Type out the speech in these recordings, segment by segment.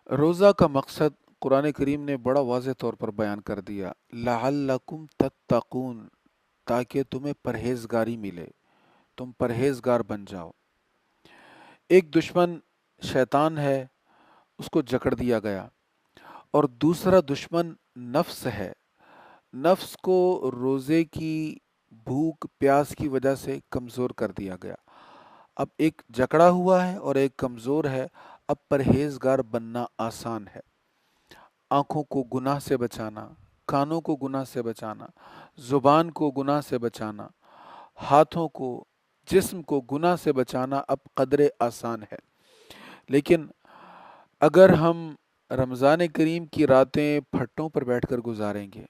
روزہ کا مقصد قرآن کریم نے بڑا واضح طور پر بیان کر دیا، لعلکم تتقون، تاکہ تمہیں پرہیزگاری ملے، تم پرہیزگار بن جاؤ۔ ایک دشمن شیطان ہے، اس کو جکڑ دیا گیا، اور دوسرا دشمن نفس ہے۔ نفس کو روزے کی بھوک پیاس کی وجہ سے کمزور کر دیا گیا۔ اب ایک جکڑا ہوا ہے اور ایک کمزور ہے، اب پرہیزگار بننا آسان ہے۔ آنکھوں کو گناہ سے بچانا، کانوں کو گناہ سے بچانا، زبان کو گناہ سے بچانا، ہاتھوں کو، جسم کو گناہ سے بچانا اب قدر آسان ہے۔ لیکن اگر ہم رمضان کریم کی راتیں پھٹوں پر بیٹھ کر گزاریں گے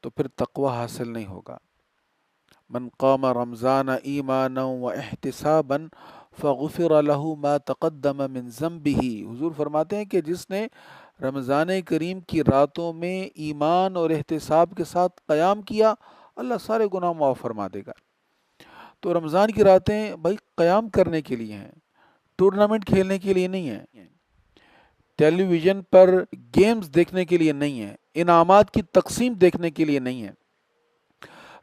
تو پھر تقوی حاصل نہیں ہوگا۔ من قام رمضان ایمانا و احتسابا فغفر له ما تقدم من ذنبه، حضور فرماتے ہیں کہ جس نے رمضان کریم کی راتوں میں ایمان اور احتساب کے ساتھ قیام کیا، اللہ سارے گناہ معاف فرما دے گا۔ تو رمضان کی راتیں بھائی قیام کرنے کے لیے ہیں، ٹورنامنٹ کھیلنے کے لیے نہیں ہیں، ٹیلی ویژن پر گیمز دیکھنے کے لیے نہیں ہیں، انعامات کی تقسیم دیکھنے کے لیے نہیں ہیں۔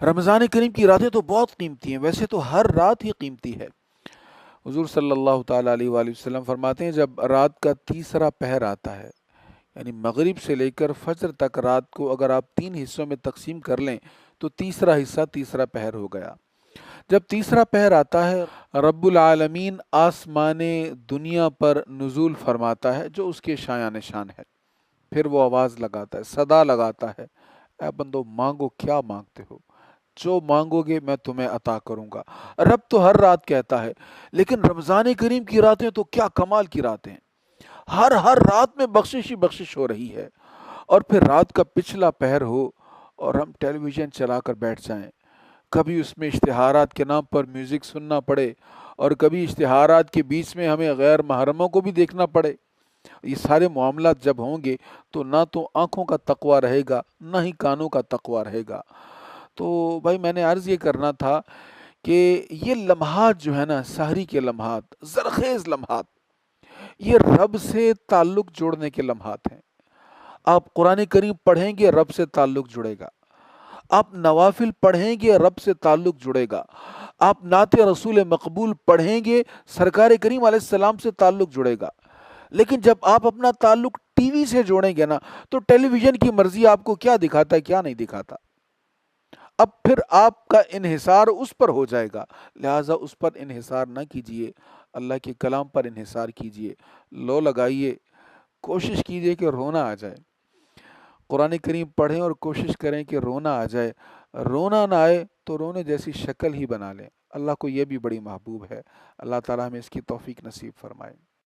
رمضان کریم کی راتیں تو بہت قیمتی ہیں، ویسے تو ہر رات ہی قیمتی ہے۔ حضور صلی اللہ تعالیٰ علیہ وآلہ وسلم فرماتے ہیں جب رات کا تیسرا پہر آتا ہے، یعنی مغرب سے لے کر فجر تک رات کو اگر آپ 3 حصوں میں تقسیم کر لیں تو تیسرا حصہ تیسرا پہر ہو گیا۔ جب تیسرا پہر آتا ہے، رب العالمین آسمان دنیا پر نزول فرماتا ہے جو اس کے شایان نشان ہے۔ پھر وہ آواز لگاتا ہے، صدا لگاتا ہے، اے بندو مانگو، کیا مانگتے ہو؟ جو مانگو گے میں تمہیں عطا کروں گا۔ رب تو ہر رات کہتا ہے، لیکن رمضان کریم کی راتیں تو کیا کمال کی راتیں ہیں۔ ہر رات میں بخشش ہی بخشش ہو رہی ہے، اور پھر رات کا پچھلا پہر ہو اور ہم ٹیلی ویژن چلا کر بیٹھ جائیں، کبھی اس میں اشتہارات کے نام پر میوزک سننا پڑے، اور کبھی اشتہارات کے بیچ میں ہمیں غیر محرموں کو بھی دیکھنا پڑے۔ یہ سارے معاملات جب ہوں گے تو نہ تو آنکھوں کا تقوی رہے گا، نہ ہی کانوں کا تقوی رہے گا۔ تو بھائی میں نے عرض یہ کرنا تھا کہ یہ لمحات جو ہے نا، سحری کے لمحات، زرخیز لمحات، یہ رب سے تعلق جوڑنے کے لمحات ہیں۔ آپ قرآن کریم پڑھیں گے، رب سے تعلق جڑے گا۔ آپ نوافل پڑھیں گے، رب سے تعلق جڑے گا۔ آپ نعت رسول مقبول پڑھیں گے، سرکار کریم علیہ السلام سے تعلق جڑے گا۔ لیکن جب آپ اپنا تعلق ٹی وی سے جوڑیں گے نا، تو ٹیلی ویژن کی مرضی آپ کو کیا دکھاتا ہے کیا نہیں دکھاتا، اب پھر آپ کا انحصار اس پر ہو جائے گا۔ لہٰذا اس پر انحصار نہ کیجئے، اللہ کے کلام پر انحصار کیجئے، لو لگائیے، کوشش کیجئے کہ رونا آ جائے۔ قرآن کریم پڑھیں اور کوشش کریں کہ رونا آ جائے۔ رونا نہ آئے تو رونے جیسی شکل ہی بنا لیں۔ اللہ کو یہ بھی بڑی محبوب ہے۔ اللہ تعالیٰ ہمیں اس کی توفیق نصیب فرمائے۔